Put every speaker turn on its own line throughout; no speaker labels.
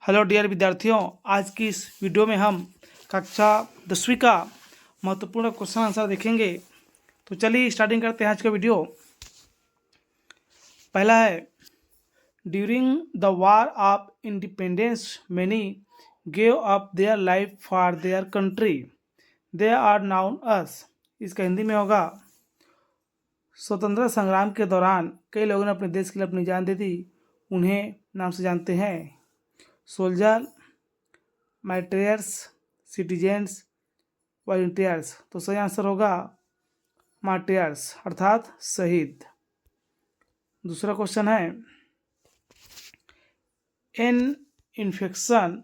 Hello dear विद्यार्थियों, आज की इस वीडियो में हम कक्षा 10वीं का महत्वपूर्ण क्वेश्चन आंसर देखेंगे। तो चलिए स्टार्टिंग करते हैं आज का वीडियो। पहला है, during the war of independence many gave up their life for their country, they are known as. इसका हिंदी में होगा, स्वतंत्रता संग्राम के दौरान कई लोगों ने अपने देश के लिए अपनी जान दे दी, उन्हें नाम से जानते हैं सोल्जर, मार्टियर्स, सिटीजेंस, वॉलंटियर्स। तो सही आंसर होगा मार्टियर्स अर्थात शहीद। दूसरा क्वेश्चन है, an infection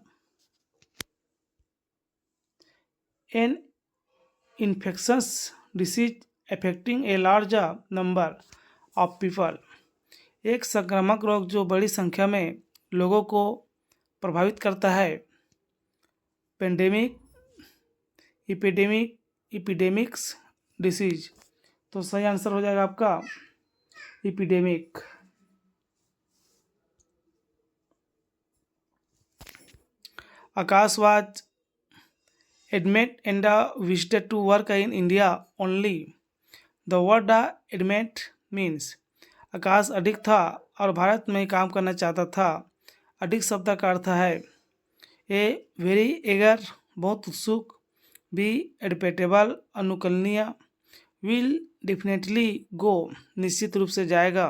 infections disease affecting a large number of people. एक संक्रामक रोग जो बड़ी संख्या में लोगों को प्रभावित करता है। Pandemic, epidemics, disease. तो सही आंसर हो जाएगा आपका epidemic. Akash was admit and visited to work in India only. The word admit means आकाश अधिक था और भारत में काम करना चाहता था। अधिक शब्द का अर्थ है ए वेरी एगर बहुत उत्सुक, बी एडपेटेबल अनुकूलनीय, विल डेफिनेटली गो निश्चित रूप से जाएगा,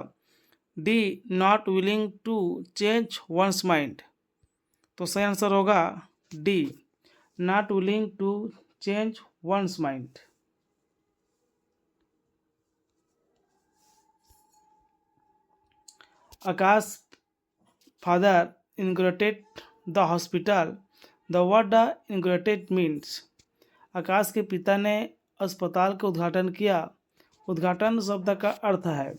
D not willing to change one's mind. तो सही आंसर होगा D not willing to change one's mind. Aakash father inaugurated the hospital. The word inaugurated means Aakash के पिता ने अस्पताल का उद्घाटन किया। उद्घाटन शब्द का अर्थ है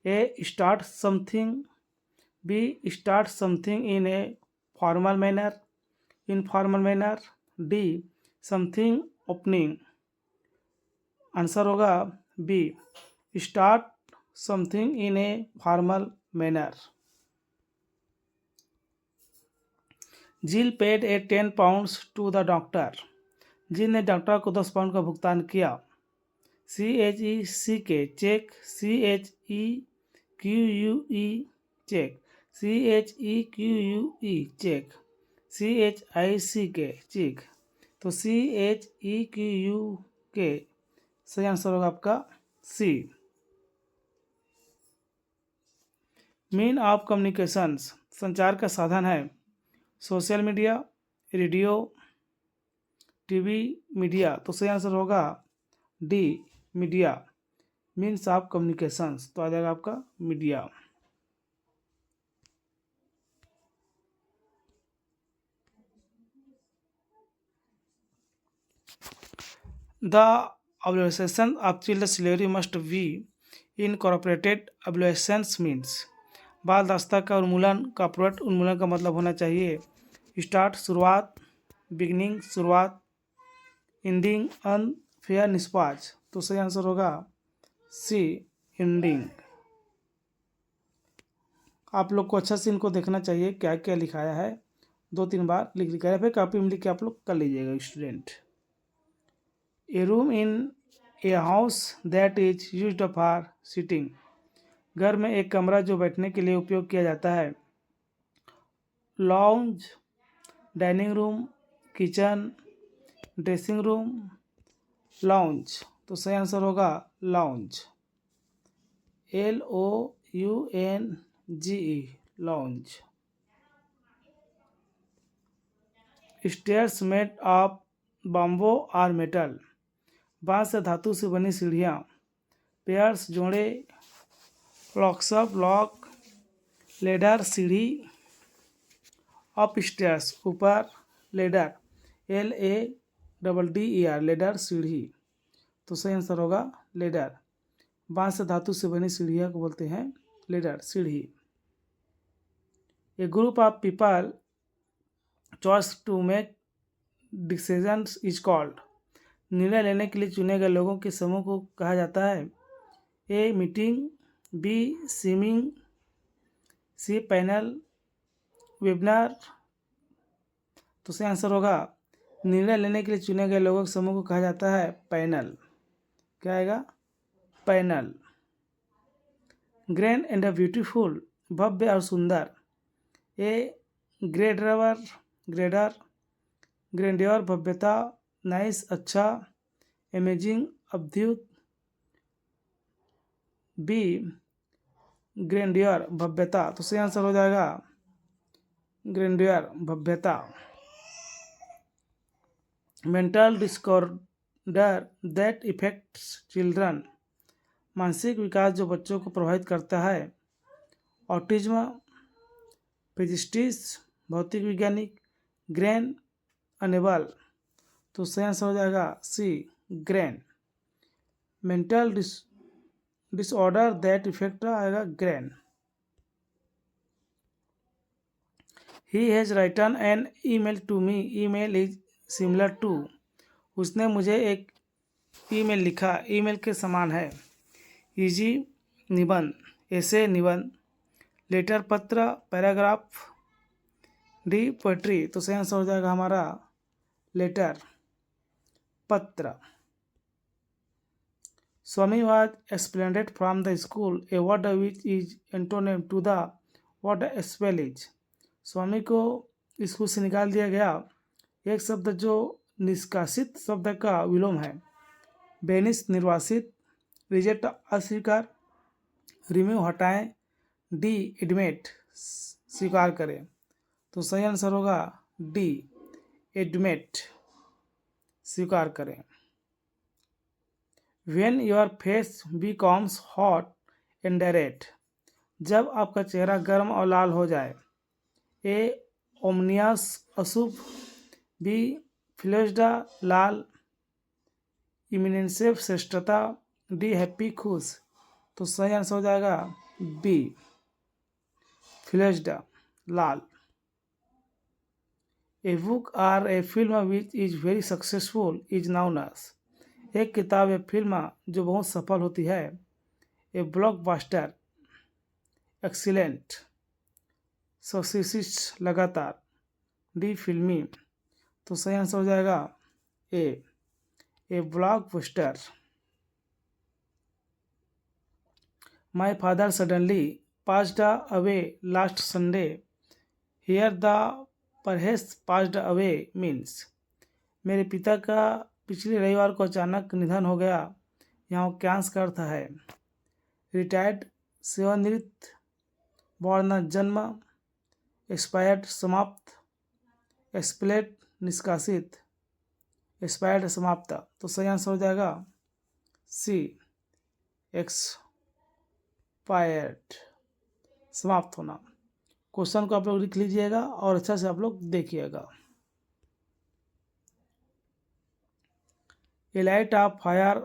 A start something, B start something in a formal manner, informal manner, D something opening. Answer होगा B start something in a formal manner. Jill paid a 10 pounds to the doctor. Jill ने doctor को 10 pound का भुगतान किया। CHECK check, CHEQUE cheque, CHEQUE cheque, CHICK chick. तो CHEQUK सही answer होगा आपका सी। मीन ऑफ कम्युनिकेशंस संचार का साधन है social media, radio, TV, media. तो सही आंसर होगा D media. Means of communications तो आ जाएगा आपका media. The abolition of child slavery must be incorporated. Abolition means बाल दास्ता का उन्मूलन, कॉर्पोरेट उन्मूलन का मतलब होना चाहिए स्टार्ट शुरुआत, बिगनिंग शुरुआत, एंडिंग अंत, फेयर निष्पक्ष। तो सही आंसर होगा सी एंडिंग। आप लोग को अच्छा से इनको देखना चाहिए क्या क्या लिखाया है, 2-3 बार लिख लिखा है, फिर कॉपी में लिख के आप लोग कर लीजिएगा student. A room in a house that is used for sitting. घर में एक कमरा जो बैठने के लिए उपयोग किया जाता है। Lounge, dining room, kitchen, dressing room, lounge. तो सही आंसर होगा lounge, LOUNGE lounge. Stairs made of bamboo और मेटल। बांस से धातु से बनी सीढ़ियाँ। पेयर्स जोड़े, लॉक्सअप लॉक, लेडर सीढ़ी, अप स्टेयर्स ऊपर, लेडर LADDER लेडर सीढ़ी। तो सही आंसर होगा लेडर। बांस से धातु से बनी सीढ़ियाँ को बोलते हैं लेडर सीढ़ी। A group of people choice to make decisions is called. निर्णय लेने के लिए चुने गए लोगों के समूह को कहा जाता है A meeting, B seeming, C panel, webinar, तो सही आंसर होगा निर्णय लेने के लिए चुने गए लोगों के समूह को कहा जाता है पैनल। क्या आएगा? पैनल। ग्रैंड एंड ब्यूटीफुल, भव्य और सुंदर। ए ग्रेडर, ग्रेडर, ग्रेंड्योर, भव्यता। नाइस, अच्छा। अमेजिंग, अद्भुत। बी ग्रेंडियर, भव्यता। तो सही आंसर हो जाएगा ग्रेंडियर, भव्यता। Mental disorder that effects children, मानसिक विकास जो बच्चों को प्रभावित करता है। ऑटिज्म, फिजिस्टिस, भौतिक वैज्ञानिक। Grain, unable. तो सही आंसर हो जाएगा C grain. Mental disorder that effect आएगा grain. He has written an email to me, email is similar to. उसने मुझे एक ईमेल लिखा, ईमेल के समान है। इजी, निबंध। ऐसे, निबंध। लेटर, पत्र। पैराग्राफ। D poetry. तो सही आंसर हो जाएगा हमारा लेटर, पत्र। Swami was expelled from the school, a word which is antonym to the word expel is. स्वामी को स्कूल से निकाल दिया गया, एक शब्द जो निष्कासित शब्द का विलोम है। बेनिस, निर्वासित। रिजेक्ट, अस्वीकार। रिमूव, हटाएं। डी एडमिट, स्वीकार करें। तो सही आंसर होगा डी एडमिट, स्वीकार करें। When your face becomes hot and red, जब आपका चेहरा गर्म और लाल हो जाए। ए ओमनियस, अशुभ। बी फ्लैश्ड, लाल। इमिनेंसिव, श्रेष्ठता। डी हैप्पी, खुश। तो सही आंसर हो जाएगा बी फ्लैश्ड, लाल। A book or a film which is very successful is known as, एक किताब या फिल्म जो बहुत सफल होती है। ए ब्लॉकबस्टर, एक्सीलेंट। सक्सेसिस्ट, लगातार। डी फिल्मी। तो सही आंसर हो जाएगा A blockbuster. My father suddenly passed away last Sunday, here the phrase passed away means, मेरे पिता का पिछले रविवार को अचानक निधन हो गया, यहाँ वाक्यांश का अर्थ है रिटायर्ड, सेवानिवृत्त। बॉर्न, जन्म। एक्सपायर्ड, समाप्त। एक्सप्लेट, निष्कासित। एक्सपायर्ड, समाप्त। तो सही आंसर हो जाएगा सी एक्सपायर्ड, समाप्त होना। क्वेश्चन को आप लोग लिख लीजिएगा और अच्छा से आप लोग देखिएगा। A light of fire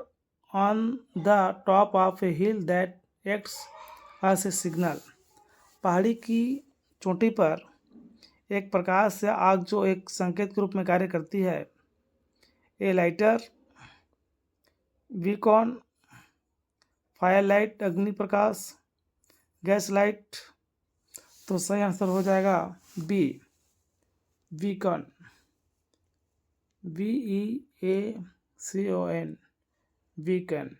on the top of a hill that acts as a signal, पहाड़ी की चोटी पर एक प्रकाश या आग जो एक संकेत के रूप में कार्य करती है। A lighter, beacon. Fire light, अग्नि प्रकाश। Gas light. तो सही आंसर हो जाएगा B beacon, BEACON, beacon.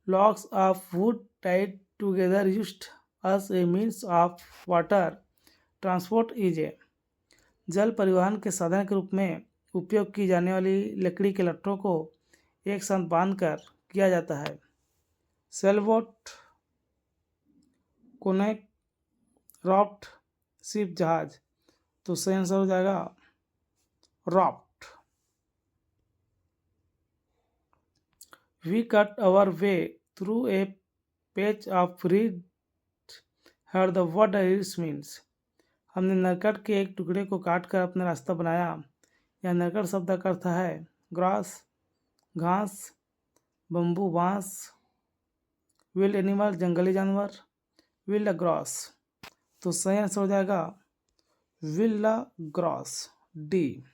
Logs of wood tied together used as a means of water transport is a, जल परिवहन के साधन के रूप में उपयोग की जाने वाली लकड़ी के लट्ठों को एक साथ बांधकर किया जाता है। सेलबोट, कोनेक, रॉफ्ट, शिप, जहाज। तो सही आंसर हो जाएगा raft. We cut our way through a patch of reed, here the word is means, हमने नरकट के एक टुकड़े को काट कर अपना रास्ता बनाया। यह नरकट शब्द का अर्थ है ग्रास, घास। बम्बू, बांस। विल्ड एनिमल, जंगली जानवर। Wild grass. तो सही आंसर हो जाएगा wild grass, D.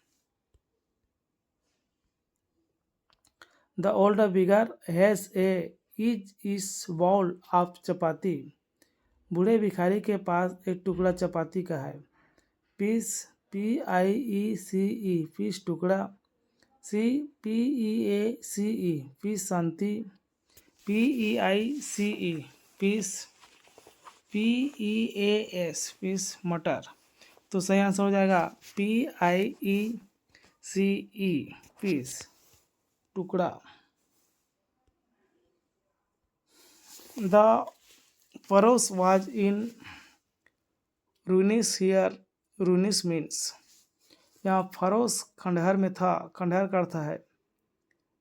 The old beggar has a is is bowl of chapati, बूढ़े भिखारी के पास एक टुकड़ा चपाती का है। पीस, PIECE, पीस टुकड़ा। PEACE, पीस शांति। PEICE, piece. PEAS, पीस मटर। तो सही आंसर हो जाएगा PIECE, पीस टुकड़ा। The Pharos was in ruins here. ruins means, यहाँ फरोस खंडहर में था। खंडहर का अर्थ है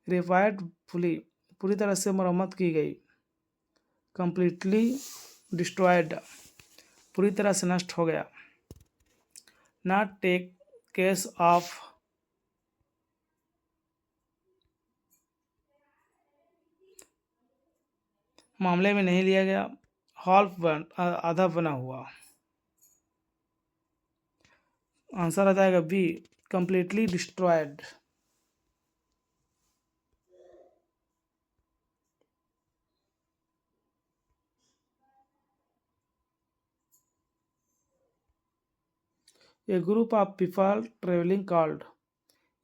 रिवायर्ड फुली, पूरी तरह से मरम्मत की गई। कंप्लीटली डिस्ट्रॉयड, पूरी तरह से नष्ट हो गया। नॉट टेक केस ऑफ, मामले में नहीं लिया गया। हाल्फ बर्न, आधा बना हुआ। आंसर आ जाएगा B, completely destroyed. A group of people travelling called,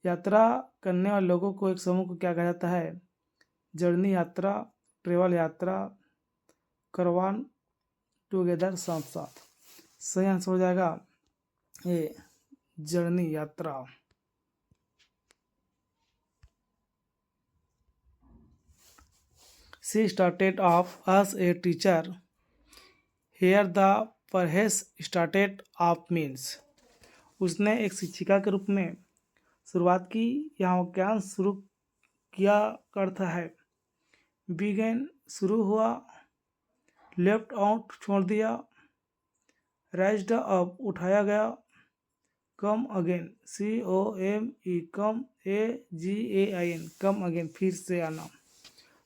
यात्रा करने वाले लोगों को एक समूह को क्या कहा जाता है? जर्नी यात्रा, ट्रेवल यात्रा, करवान टुगेदर साथ साथ। सही आंसर हो जाएगा ए, जर्नी यात्रा। She started off as a teacher. Here the phrase started off means, उसने एक शिक्षिका के रूप में शुरुआत की। यहाँ वाक्यांश शुरू किया का अर्थ है बिगेन, शुरू हुआ। लेफ्ट आउट, छोड़ दिया। राइज्ड अप, उठाया गया। कम अगेन, COME, कम, AGAIN, कम अगेन, फिर से आना।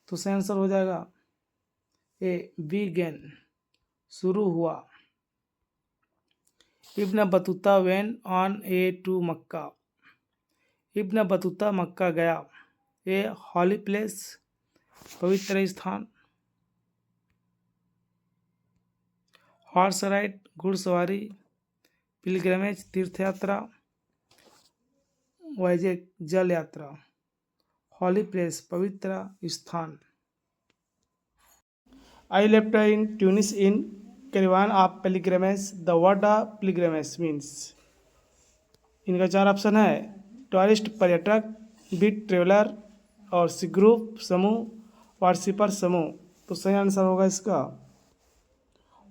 तो सही आंसर हो जाएगा ए, बिगेन, शुरू हुआ। Ibn Battuta went on a to Mecca, Ibn Battuta Mecca गया। ए हॉली प्लेस, पवित्र स्थान। हॉर्स राइड, घुड़सवारी। पिलग्रमेज, तीर्थ यात्रा। वैजेक, जल यात्रा। हॉली प्लेस, पवित्र स्थान। I left in Tunis in caravan of pilgrimage. The word pilgrimage means, इनका 4 ऑप्शन है। टूरिस्ट, पर्यटक। Bit, traveller. और सी ग्रुप, समूह। वर्शिपर, समूह। तो सही आंसर होगा इसका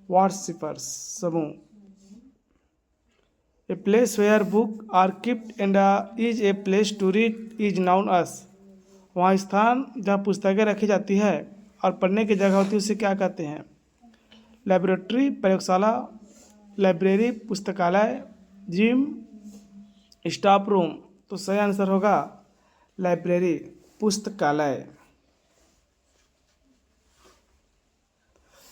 वर्शिपर, समूह। A place where book are kept and is a place to read is known as, वहाँ स्थान जहाँ पुस्तकें रखी जाती है और पढ़ने की जगह होती है उसे क्या कहते हैं? लेबोरेटरी, प्रयोगशाला। लाइब्रेरी, पुस्तकालय। Gym, staff room. तो सही आंसर होगा लाइब्रेरी, पुस्तकालय।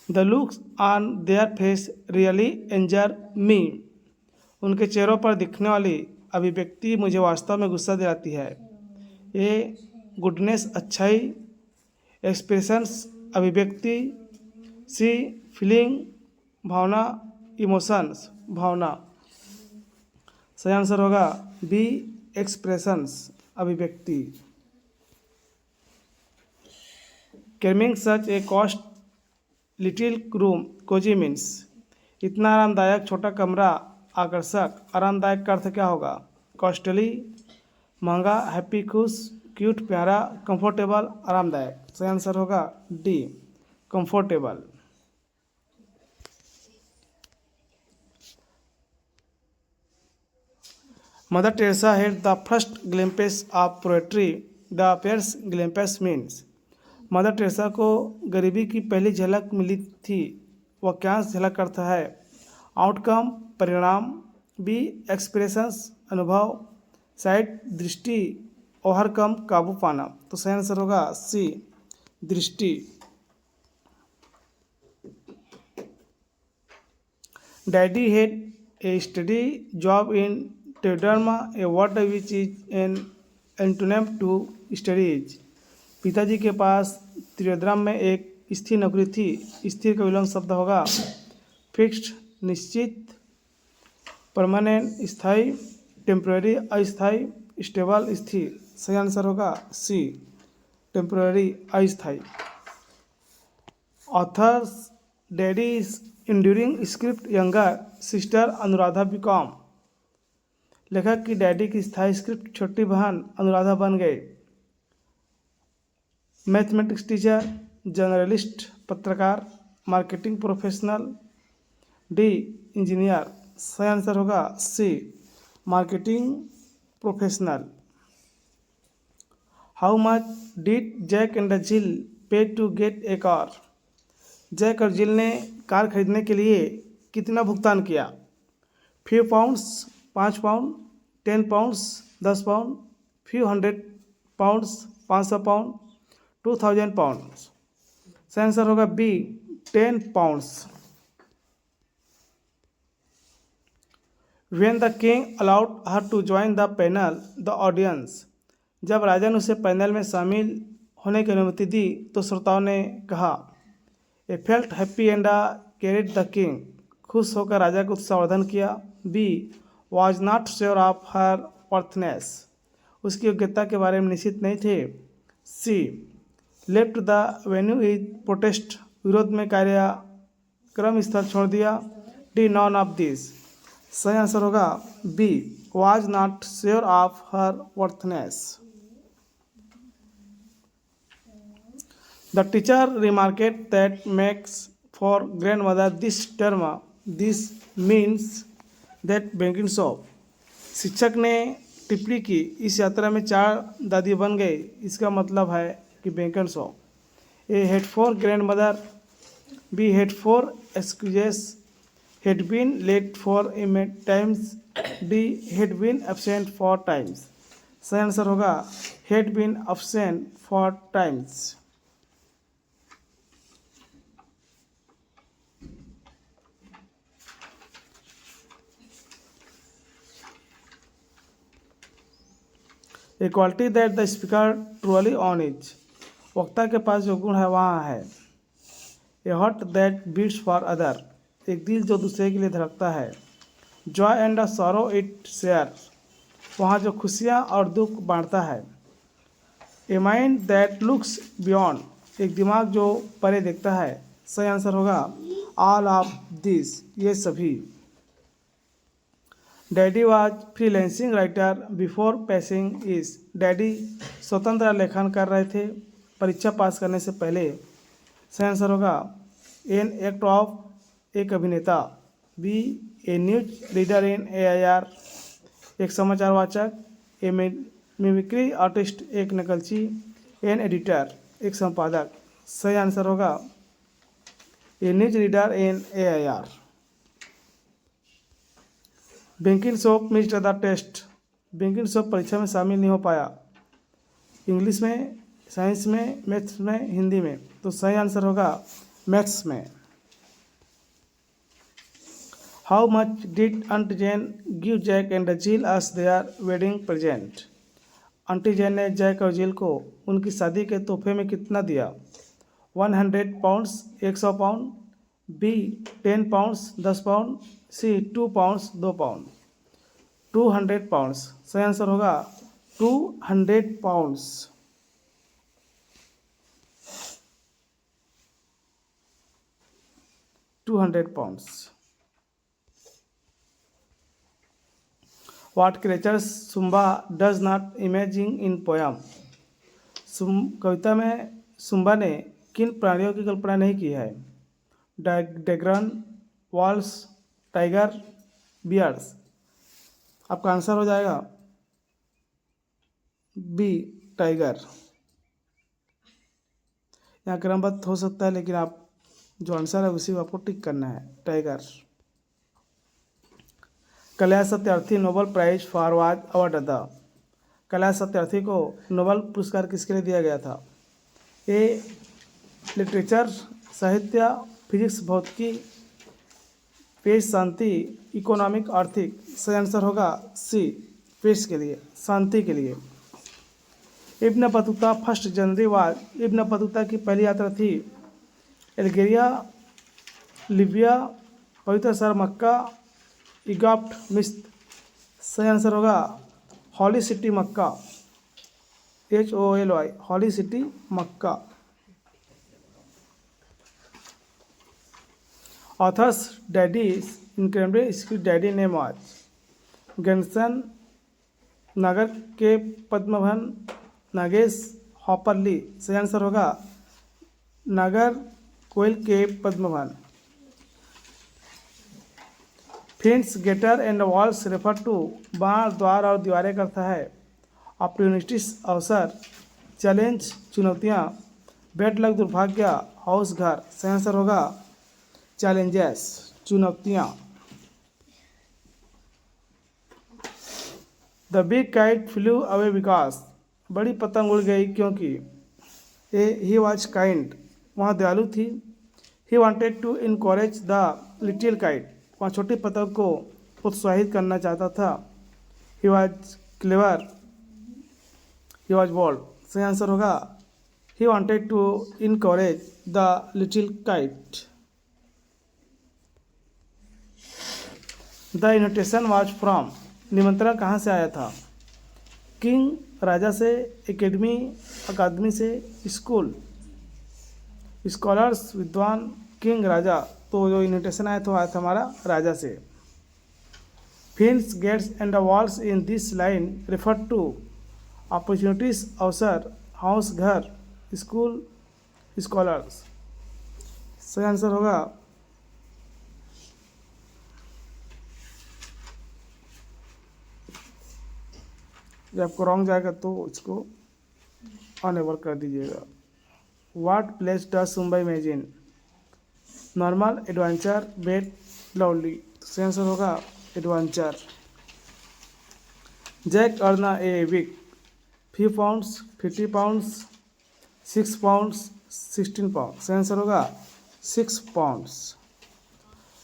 The looks on their face really anger me, उनके चेहरों पर दिखने वाली अभिव्यक्ति मुझे वास्तव में गुस्सा दिलाती है। ए गुडनेस, अच्छाई। एक्सप्रेशंस, अभिव्यक्ति। सी फीलिंग, भावना। इमोशंस, भावना। सही आंसर होगा बी, एक्सप्रेशंस, अभिव्यक्ति। Calming such a cost little room cozy means, इतना आरामदायक छोटा कमरा आकर्षक। आरामदायक का अर्थ क्या होगा? कॉस्टली, महंगा। हैप्पी, खुश। क्यूट, प्यारा। कंफर्टेबल, आरामदायक। सही आंसर होगा D, comfortable. Mother Teresa had the first glimpse of poetry. The first glimpse means, Mother Teresa को गरीबी की पहली झलक मिली थी। वाक्यांश झलक का अर्थ है आउटकम, परिणाम। बी एक्सप्रेशंस, अनुभव। साइट, दृष्टि। ओवरकम, काबू पाना। तो सही आंसर होगा सी, दृष्टि। Daddy had a study job in ट्रेडर्मा, a word which is an antonym to studies. पिताजी के पास त्रियोद्रम में एक स्थिर नौकरी थी। स्थिर का विलोम शब्द होगा फिक्स्ड निश्चित, परमानेंट स्थायी, टेम्पररी अस्थायी, स्टेबल स्थिर। सही आंसर होगा सी, टेम्पररी अस्थायी। Authors daddy is enduring script younger sister Anuradha become. लेखक की डैडी की स्थायी स्क्रिप्ट छोटी बहन अनुराधा बन गए। मैथमेटिक्स टीचर, जर्नलिस्ट पत्रकार, मार्केटिंग प्रोफेशनल, डी इंजीनियर। सही आंसर होगा C, marketing professional. How much did Jack and Jill pay to get a car. Jack और जिल ने कार खरीदने के लिए कितना भुगतान किया। Few pounds 5 pound, 10 pounds 10 pound, few 100 pounds 500 pound, 2000 pound. सही आंसर होगा B, 10 pounds. When the king allowed her to join the panel, the audience। जब राजा ने उसे पैनल में शामिल होने की अनुमति दी तो श्रोताओं ने कहा। A felt happy and carried the king. खुश होकर राजा को उत्साहवर्धन किया। B was not sure of her worthiness. उसकी योग्यता के बारे में निश्चित नहीं थे। C left the venue is protest. विरोध में कार्यक्रम स्थल छोड़ दिया। D none of this. सही आंसर होगा B was not sure of her worthiness. The teacher remarked that makes for grandmother this term. This means that banking shop. शिक्षक ने टिप्पणी की इस यात्रा में 4 दादी बन गए। इसका मतलब है कि banking shop. A head for grandmother, B head for excuses, had been late for times, D had been absent for times। सही आंसर होगा had been absent for times। A quality that the speaker truly on is। वक्ता के पास जो गुण है वहाँ है। A heart that beats for other। एक दिल जो दूसरे के लिए धड़कता है। Joy and sorrow it share. वहाँ जो खुशियाँ और दुख बांटता है। A mind that looks beyond. एक दिमाग जो परे देखता है। सही आंसर होगा ऑल ऑफ दिस, ये सभी। Daddy was freelancing writer before passing is. Daddy स्वतंत्र लेखन कर रहे थे परीक्षा पास करने से पहले। सही आंसर होगा एन एक्ट ऑफ, एक अभिनेता। B a news reader in AIR, एक समाचार वाचक। ए मिमिक्री आर्टिस्ट, एक नकलची। एन एडिटर, एक संपादक। सही आंसर होगा A news reader in AIR। Banking shop missed the test. Banking shop परीक्षा में शामिल नहीं हो पाया। इंग्लिश में, साइंस में, मैथ्स में, हिंदी में। तो सही आंसर होगा मैथ्स में। How much did aunty Jane give Jack and Jill as their wedding present. Aunty Jane ने जैक और जिल को उनकी शादी के तोहफे में कितना दिया। 100 pounds 100 pound, B 10 pounds 10 pound, C 2 pounds 2 pound, 200 pounds. सही आंसर होगा 200 pounds. What creatures Sumba does not imagine in poem। कविता में सुम्बा ने किन प्राणियों की कल्पना नहीं की है। Dragon, wolves, tiger, bears. आपका आंसर हो जाएगा बी टाइगर। यहाँ क्रमबद्ध हो सकता है लेकिन आप जो आंसर है उसी को आपको टिक करना है, tiger. Kailash Satyarthi Nobel Prize for was award. Kailash Satyarthi को नोबेल पुरस्कार किसके लिए दिया गया था। ए लिटरेचर, साहित्य, फिजिक्स भौतिकी, पेश शांति, इकोनॉमिक आर्थिक। सही आंसर होगा सी पेश के लिए, शांति के लिए। Ibn Battuta first January was. Ibn Battuta की पहली यात्रा थी अल्जीरिया, लीबिया, पवित्र शहर मक्का, इजिप्ट, मिस्र। सही आंसर होगा holy city Mecca, HOLY, holy city Mecca. Authors daddy in Cambridge, इसकी डैडी नेम वाज गैंसन, नागर के पद्मभन, नागेश हॉपरली। सही आंसर होगा Nagercoil K Padmanabhan. Fences, gates and walls refer to, बाढ़, द्वार और दीवारें करता है। अपॉर्चुनिटीज, अवसर, चैलेंज, चुनौतियाँ, बैड लक, दुर्भाग्य, हाउस, घर। सही आंसर होगा चैलेंजेस, चुनौतियाँ। The big kite flu away because, बड़ी पतंग उड़ गई क्योंकि ही वॉज काइंड, वहाँ दयालु थी। He wanted to encourage the little kite, वहाँ छोटी पतंग को प्रोत्साहित करना चाहता था। He was clever, he was bold. सही आंसर होगा he wanted to encourage the little kite. The invitation was from, निमंत्रण कहाँ से आया था? किंग, राजा से, एकेडमी, अकादमी से, स्कूल। स्कॉलर्स, विद्वान, किंग, राजा। तो जो इन्विटेशन आया तो आया था हमारा राजा से। Fences, gates and the walls in this line refer to, opportunities, अवसर, हाउस, घर, स्कूल, स्कॉलर्स। सही आंसर होगा जब आपको रॉन्ग जाएगा तो इसको अनेबल कर दीजिएगा। What place does Mumbai imagine, normal, adventure, bet, lovely. सही आंसर होगा adventure. Jack earns a week, 5 pounds, 50 pounds, 6 pounds, 16 pound. सही आंसर होगा 6 पाउंड्स।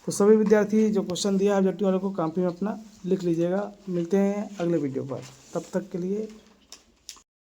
तो सभी विद्यार्थी जो क्वेश्चन दिया ऑब्जेक्टिव वालों को कॉपी में अपना लिख लीजिएगा। मिलते हैं अगले वीडियो पर, तब तक के लिए